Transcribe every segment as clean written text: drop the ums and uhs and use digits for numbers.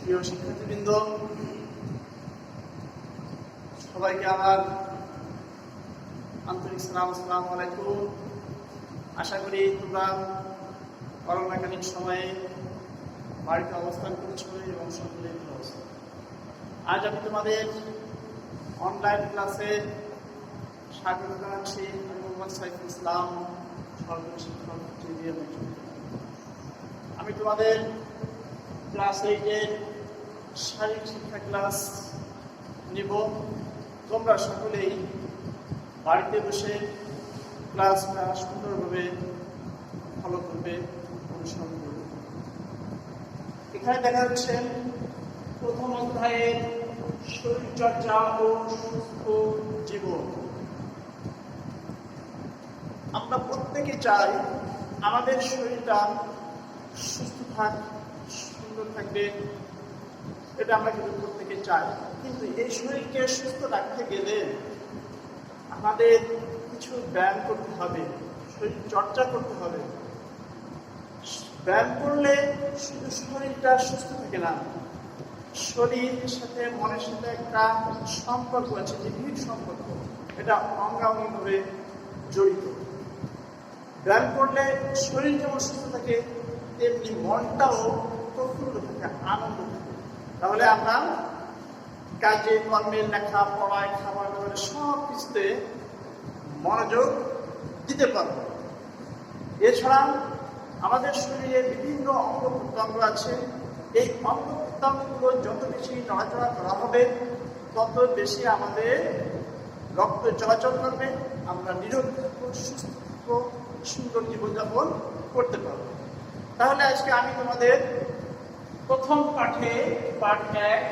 প্রিয় শিক্ষার্থীবৃন্দ, সবাইকে আমার আন্তরিক সালাম। আসসালামু আলাইকুম। আশা করি তোমরা করোনাকালীন সময়ে বাড়িতে অবস্থান করছো এবং সকলে ভালো আছো। আজ আমি তোমাদের অনলাইন ক্লাসে স্বাগত জানাচ্ছি। আমি মোহাম্মদ সাইফুল ইসলাম, সরকারি শিক্ষক। আমি তোমাদের ক্লাস 8-এর শারীরিক শিক্ষা ক্লাস নিব। তোমরা সকলেই বাড়িতে বসে ক্লাসটা সুন্দরভাবে ফলো করবে, অনুসরণ করবে। এখানে দেখা যাচ্ছে প্রথম অধ্যায়ের শরীরচর্চা ও সুস্থ জীবন। আমরা প্রত্যেকে চাই আমাদের শরীরটা সুস্থ থাক, সুন্দর থাকবে, এটা আমরা কিন্তু প্রত্যেকে চাই। কিন্তু এই শরীরকে সুস্থ রাখতে গেলে আমাদের কিছু ব্যায়াম করতে হবে, শরীর চর্চা করতে হবে। ব্যায়াম করলে শুধু শরীরটা সুস্থ থাকে না, শরীরের সাথে মনের সাথে একটা সম্পর্ক আছে, নিবিড় সম্পর্ক, এটা অঙ্গাঙ্গিভাবে জড়িত। ব্যায়াম করলে শরীর যেমন সুস্থ থাকে, তেমনি মনটাও প্রফুল্ল থাকে, আনন্দ থাকে। তাহলে আমরা কাজে কর্মে, লেখা পড়ায়, খাবার দাবারে সব কিছুতে মনোযোগ দিতে পারব। এছাড়া আমাদের শরীরে বিভিন্ন অঙ্গ প্রত্যঙ্গ আছে। এই অঙ্গ প্রত্যঙ্গগুলো যত বেশি নড়াচড়া করা হবে, তত বেশি আমাদের রক্ত চলাচল করবে, আমরা নিরোগ থাকবো, সুস্থ থাকবো, সুন্দর জীবনযাপন করতে পারবো। তাহলে আজকে আমি তোমাদের প্রথম পাঠে, পাঠ 1,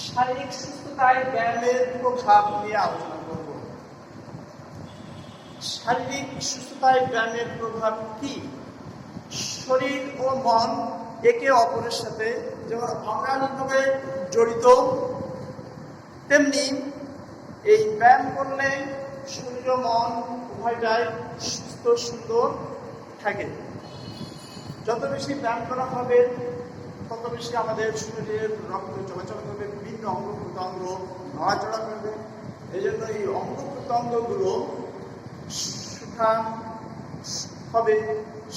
শারীরিক সুস্থতায় ব্যায়ামের প্রভাব নিয়ে আলোচনা করব। শারীরিক সুস্থতায় ব্যায়ামের প্রভাব কি? শরীর ও মন একে অপরের সাথে যেমন অঙ্গাঙ্গিভাবে জড়িত, তেমনি এই ব্যায়াম করলে শরীর ও মন উভয়টাই সুস্থ সুন্দর থাকে। যত বেশি ব্যায়াম করা হবে, তত বেশি আমাদের শরীরের রক্ত চলাচল করবে, বিভিন্ন অঙ্গ প্রত্যঙ্গ নড়াচড়া করবে। এই জন্য এই অঙ্গ প্রত্যঙ্গগুলো সুঠাম হবে,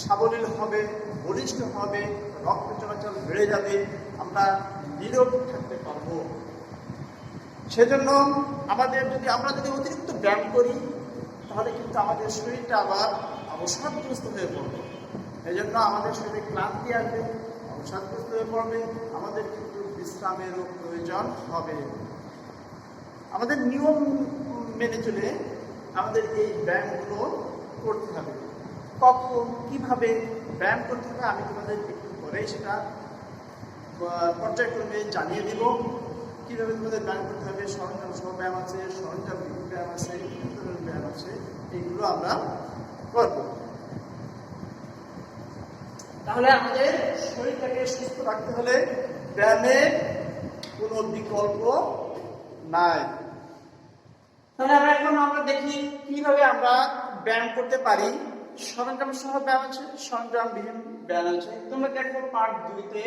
সাবলীল হবে, বলিষ্ঠ হবে, রক্ত চলাচল বেড়ে যাবে, আমরা নিরোগ থাকতে পারবো। সেজন্য আমরা যদি অতিরিক্ত ব্যায়াম করি, তাহলে কিন্তু আমাদের শরীরটা আবার অবসাদগ্রস্ত হয়ে পড়বে। এই জন্য আমাদের শরীরে ক্লান্তি আসবে, অবসাদগ্রস্ত হয়ে পড়বে, আমাদের কিন্তু বিশ্রামেরও প্রয়োজন হবে। আমাদের নিয়ম মেনে চলে আমাদের এই ব্যায়ামগুলো করতে হবে। কখন কিভাবে ব্যায়াম করতে হবে আমি তোমাদের একটু পরে সেটা পর্যায়ক্রমে জানিয়ে দিব। কিভাবে তোমাদের ব্যায়াম করতে হবে, সরঞ্জাম সহ ব্যায়াম আছে, সরঞ্জাম বিহীন ব্যায়াম আছে, বিভিন্ন ধরনের ব্যায়াম আছে, এইগুলো আমরা করব। তাহলে আমাদের শরীরটাকে সুস্থ রাখতে হলে ব্যায়ামের কোনো বিকল্প নাই। তাহলে আমরা দেখি কিভাবে আমরা ব্যায়াম করতে পারি। সরঞ্জাম সহ ব্যায়াম আছে, সরঞ্জাম বিহীন ব্যায়াম আছে। তোমরা দেখো পার্ট 2-তে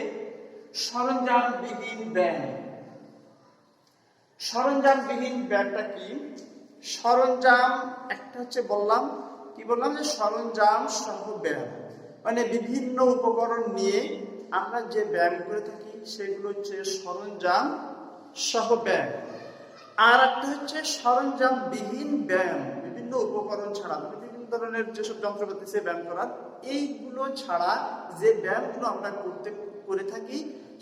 সরঞ্জাম বিহীন ব্যায়াম। সরঞ্জাম বিহীন ব্যায়ামটা কি? সরঞ্জাম একটা হচ্ছে বললাম যে সরঞ্জাম সহ ব্যায়াম, মানে বিভিন্ন উপকরণ নিয়ে আমরা যে ব্যায়াম করে থাকি সেগুলো হচ্ছে সরঞ্জাম সহ ব্যায়াম। আর একটা হচ্ছে সরঞ্জাম বিহীন ব্যায়াম, বিভিন্ন উপকরণ ছাড়া, বিভিন্ন ধরনের যেসব যন্ত্রপাতি সে ব্যায়াম করার, এইগুলো ছাড়া যে ব্যায়ামগুলো আমরা করে থাকি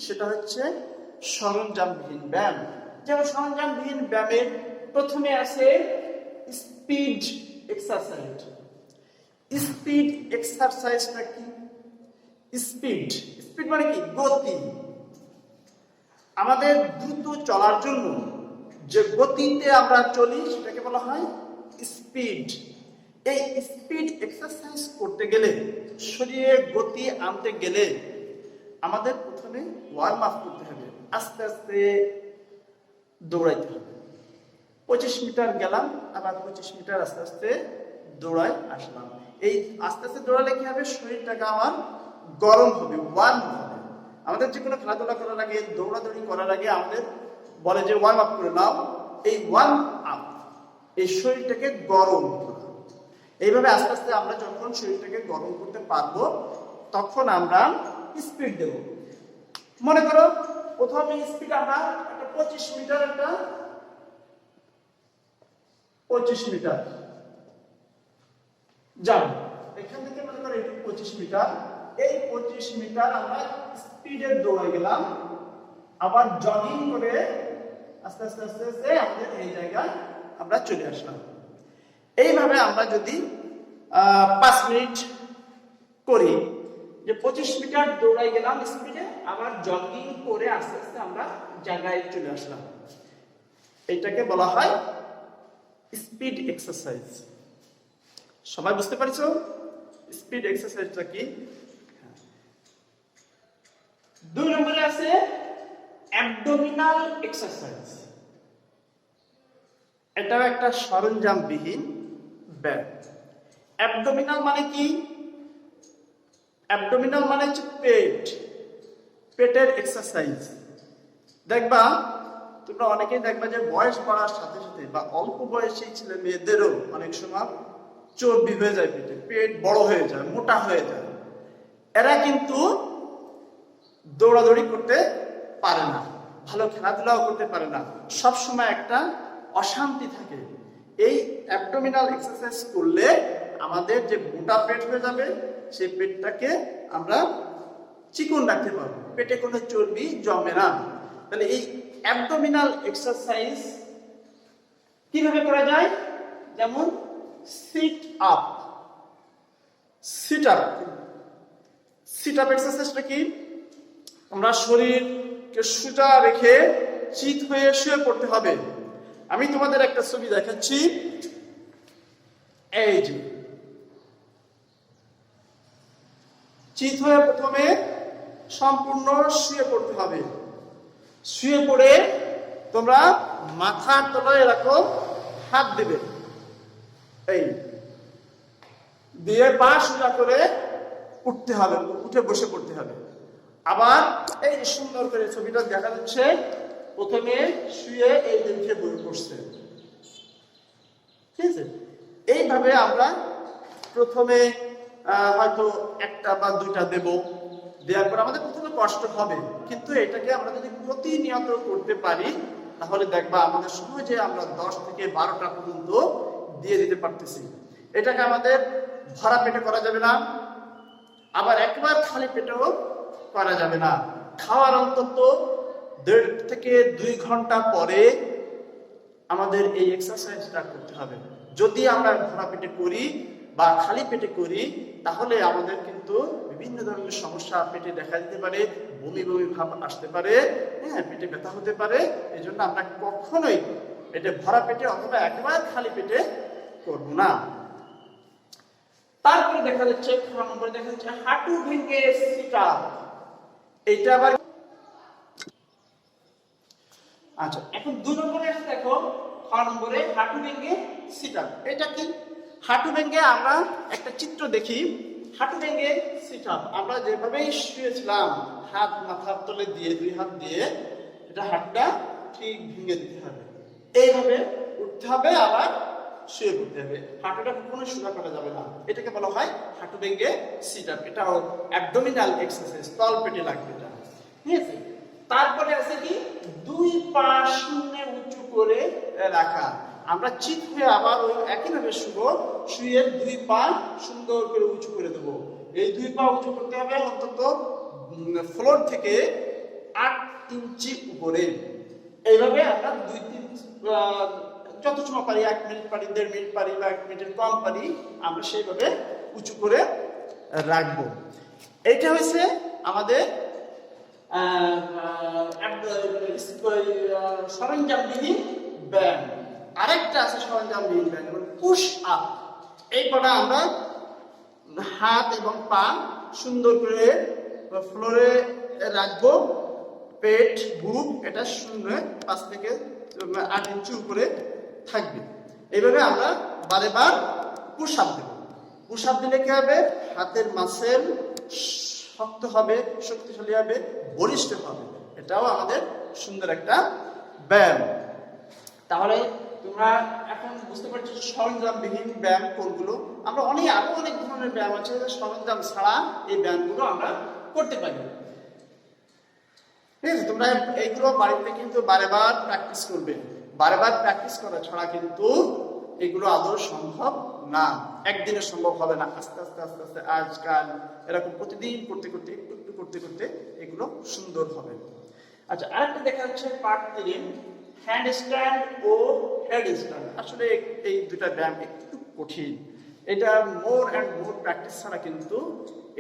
সেটা হচ্ছে সরঞ্জামবিহীন ব্যায়াম। যেমন সরঞ্জামবিহীন ব্যায়ামের প্রথমে আছে স্পিড এক্সারসাইজ। স্পিড এক্সারসাইজটা কি? স্পিড মানে কি? গতি। আমাদের দ্রুত চলার জন্য যে গতিতে আমরা চলি সেটাকে বলা হয় স্পিড। এই স্পিড এক্সারসাইজ করতে গেলে, শরীরে গতি আনতে গেলে আমাদের প্রথমে ওয়ার্ম আপ করতে হবে, আস্তে আস্তে দৌড়াইতে হবে। 25 মিটার গেলাম, আবার 25 মিটার আস্তে আস্তে দৌড়াই আসলাম। এই আস্তে আস্তে দৌড়ালে কি হবে? শরীরটাকে আমার গরম হবে, ওয়ার্ম হবে। আমাদের যে কোনো খেলাধুলা করার আগে, দৌড়াদৌড়ি করার আগে আমাদের বলে যে ওয়ার্ম আপ করে নাও। এই ওয়ার্ম আপ, এই শরীরটাকে গরম করা। এইভাবে আস্তে আস্তে আমরা যখন শরীরটাকে গরম করতে পারবো, তখন আমরা স্পিড দেব। মনে করো প্রথমে স্পিড আমরা একটা 25 মিটার, একটা 25 মিটার যাব। এখান থেকে মনে করো এটি 25 মিটার, এই 25 মিটার আমরা স্পিডে দৌড়ে গেলাম, আবার জগিং করে আস্তে আস্তে আস্তে আস্তে আমাদের এই জায়গায় আমরা চলে আসলাম। এইভাবে আমরা যদি 5 মিনিট করি, যে 25 মিটার দৌড়াই গেলাম স্পিডে, আবার জগিং করে আস্তে আস্তে আমরা জায়গায় চলে আসলাম, এটাকে বলা হয় স্পিড এক্সারসাইজ। সবাই বুঝতে পারছো স্পিড এক্সারসাইজটা কি? 2 নম্বরে আছে অ্যাবডোমিনাল এক্সারসাইজ। এটাও একটা সরঞ্জামবিহীন ব্যায়াম। অ্যাবডোমিনাল মানে কি? অ্যাবডোমিনাল মানে হচ্ছে পেট, পেটের এক্সারসাইজ। দেখবা তোমরা অনেকেই দেখবা যে বয়স বাড়ার সাথে সাথে বা অল্প বয়সী ছেলে মেয়েদেরও অনেক সময় চর্বি হয়ে যায়, পেটে পেট বড় হয়ে যায়, মোটা হয়ে যায়। এরা কিন্তু দৌড়াদৌড়ি করতে পারে না, ভালো খেলাধুলাও করতে পারে না, সব সময় একটা অশান্তি থাকে। এই অ্যাবডোমিনাল এক্সারসাইজ করলে আমাদের যে মোটা পেট হয়ে যাবে, সেই পেটটাকে আমরা চিকন রাখতে পারবো, পেটে কোনো চর্বি জমে না। তাহলে এই অ্যাবডোমিনাল এক্সারসাইজ কিভাবে করা যায়? যেমন sit up. Sit up, sit up এক্সারসাইজটা কি? আমরা শরীরকে সোজা রেখে চিত হয়ে শুয়ে পড়তে হবে। আমি তোমাদের একটা ছবি দেখাচ্ছি, এই যে চিত হয়ে প্রথমে সম্পূর্ণ শুয়ে পড়তে হবে। শুয়ে পড়ে তোমরা মাথার তলায় এরকম হাত দিবে, এই দিয়ে পা সোজা করে উঠতে হবে, উঠে বসে পড়তে হবে। আবার এই সুন্দর করে ছবিটা দেখা যাচ্ছে, প্রথমে শুয়ে এই দিকে বসছে, ঠিক আছে? এইভাবে আমরা প্রথমে হয়তো একটা বা দুইটা দেব, দেওয়ার পর আমাদের প্রথমে কষ্ট হবে, কিন্তু এটাকে আমরা যদি প্রতিনিয়ত করতে পারি, তাহলে দেখবা আমাদের সহজে আমরা 10 থেকে 12টা পর্যন্ত দিয়ে দিতে পারতেছি। এটাকে আমাদের ভরা পেটে করা যাবে না, আবার একবার খালি পেটেও করা যাবে না। খাওয়ার অন্তত 1.5 থেকে 2 ঘন্টা পরে আমাদের এই এক্সারসাইজটা করতে হবে। যদি আমরা ভরা পেটে করি বা খালি পেটে করি, তাহলে আমাদের কিন্তু বিভিন্ন ধরনের সমস্যা পেটে দেখা দিতে পারে, বমি বমি ভাব আসতে পারে, হ্যাঁ, পেটে ব্যথা হতে পারে। এই জন্য আমরা কখনোই এটা ভরা পেটে অথবা একেবারে খালি পেটে করব না। তারপরে দেখা যাচ্ছে, দেখা যাচ্ছে হাঁটু ভেঙে সিট আপ। এইটা আবার আচ্ছা, এখন 2 নম্বরে আছে, দেখো 6 নম্বরে হাঁটু ভেঙে সিট আপ। এটা কি? হাঁটু ভেঙে আমরা একটা চিত্র দেখি। হাঁটু ভেঙে সিট আপ আমরা যেভাবেই শুয়েছিলাম, হাত মাথার তলে দিয়ে 2 হাত দিয়ে এটা হাতটা ঠিক ভেঙে দিতে হবে, এইভাবে উঠতে হবে, আবার শুয়ে পড়তে হবে। হাঁটুটা কখনো সোজা করা যাবে না। এটাকে বলা হয় হাঁটু ভেঙে সিট আপ। এটাও অ্যাবডোমিনাল এক্সারসাইজ, তল পেটে লাগবে এটা, ঠিক আছে? তারপরে আছে কি? 2 পা শূন্যে উঁচু করে রাখা। আমরা চিত হয়ে আবার ওই একইভাবে শুবো, শুয়ে 2 পা সুন্দর করে উঁচু করে দেব। এই 2 পা উঁচু করতে হবে অন্তত ফ্লোর থেকে 8 ইঞ্চি উপরে। এইভাবে আমরা 2-3 যত সময় পারি, 1 মিনিট পারি, 1.5 মিনিট পারি বা 1 মিনিটের কম পারি, আমরা সেইভাবে উঁচু করে রাখবো। এইটা হচ্ছে আমাদের সরঞ্জামবিহীন ব্যায়াম। আরেকটা আছে সরঞ্জামবিহীন ব্যায়াম, পুশ আপ। এই কটা আমরা হাত এবং পা সুন্দর করে ফ্লোরে রাখবো, পেট বুক এটা শূন্য 5 থেকে 8 ইঞ্চি উপরে থাকবে। এইভাবে আমরা বারে বার পুশ আপ দেব। পুশ আপ দিলে কি হবে? হাতের মাসেল শক্ত হবে, শক্তিশালী হবে, বলিষ্ঠ হবে। এটাও আমাদের সুন্দর একটা ব্যায়াম। তাহলে তোমরা এখন বুঝতে পারছো সরঞ্জামবিহীন ব্যায়াম কোনগুলো। আমরা আরো অনেক ধরনের ব্যায়াম আছে সরঞ্জাম ছাড়া এই ব্যায়ামগুলো আমরা করতে পারি। ঠিক আছে, তোমরা এইগুলো বাড়িতে কিন্তু বারেবার প্র্যাকটিস করবে। বারেবার প্র্যাকটিস করা ছাড়া কিন্তু এগুলো আদৌ সম্ভব না, একদিনে সম্ভব হবে না। আস্তে আস্তে আস্তে আস্তে আজকাল এরকম প্রতিদিন করতে করতে একটু একটু করতে করতে এগুলো সুন্দর হবে। আচ্ছা, আরেকটা দেখা যাচ্ছে পার্ট 3, হ্যান্ড স্ট্যান্ড ও হেড স্ট্যান্ড। আসলে এই দুটা ব্যায়াম একটু কঠিন। এটা মোর অ্যান্ড মোর প্র্যাকটিস ছাড়া কিন্তু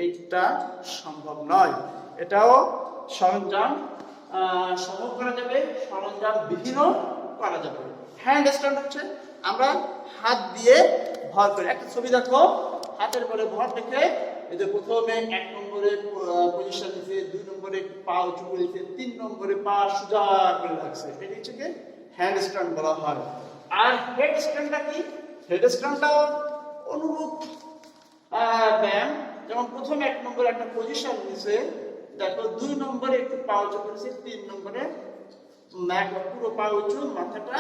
এইটা সম্ভব নয়। এটাও সরঞ্জাম সহ করা যাবে, সরঞ্জাম বিহীনও করা যাবে। হ্যান্ড স্ট্যান্ড হচ্ছে আমরা হাত দিয়ে ভর করি। একটা ছবি দেখো, হাতের পরে ভর রেখে এই যে প্রথমে 1 নম্বরে পজিশন দিয়েছে, 2 নম্বরে পা উঁচু করেছে, 3 নম্বরে পা সোজা করে রাখছে। এটি হচ্ছে কি হ্যান্ড স্ট্যান্ড বলা হয়। আর হেড স্ট্যান্ডটা কি? হেড স্ট্যান্ডটাও অনুরূপ ব্যায়াম। যেমন প্রথমে 1 নম্বরে একটা পজিশন দিয়েছে, দেখো 2 নম্বরে একটু পা উঁচু করেছে, 3 নম্বরে পুরো পা উঁচু, মাথাটা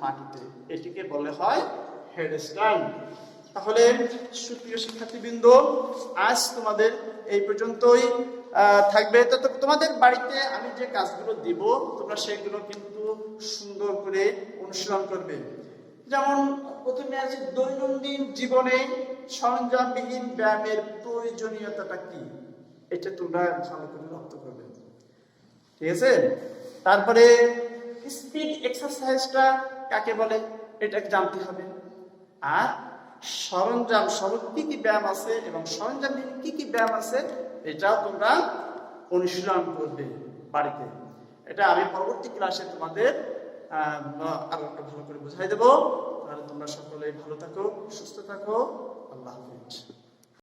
মাটিতে। এটিকে বলে হয় হেড স্ট্যান্ড। তাহলে সুপ্রিয় শিক্ষার্থীবৃন্দ, আজ তোমাদের এই পর্যন্তই থাকবে। তো তোমাদের বাড়িতে আমি যে কাজগুলো দিব তোমরা সেগুলো কিন্তু সুন্দর করে অনুশীলন করবে। যেমন প্রথমে আছে দৈনন্দিন জীবনে সরঞ্জামবিহীন ব্যায়ামের প্রয়োজনীয়তাটা কি, এটা তোমরা ভালো করে রপ্ত করবে। ঠিক আছে, তারপরে স্পিড এক্সারসাইজটা কাকে বলে এটা জানতে হবে। আর সরঞ্জাম সহ কি কি ব্যায়াম আছে এবং সরঞ্জামবিহীন কি কি ব্যায়াম আছে এটাও তোমরা অনুশীলন করবে বাড়িতে। এটা আমি পরবর্তী ক্লাসে তোমাদের আরো একটু ভালো করে বুঝাই দেবো। তাহলে তোমরা সকলে ভালো থাকো, সুস্থ থাকো। আল্লাহ হাফেজ।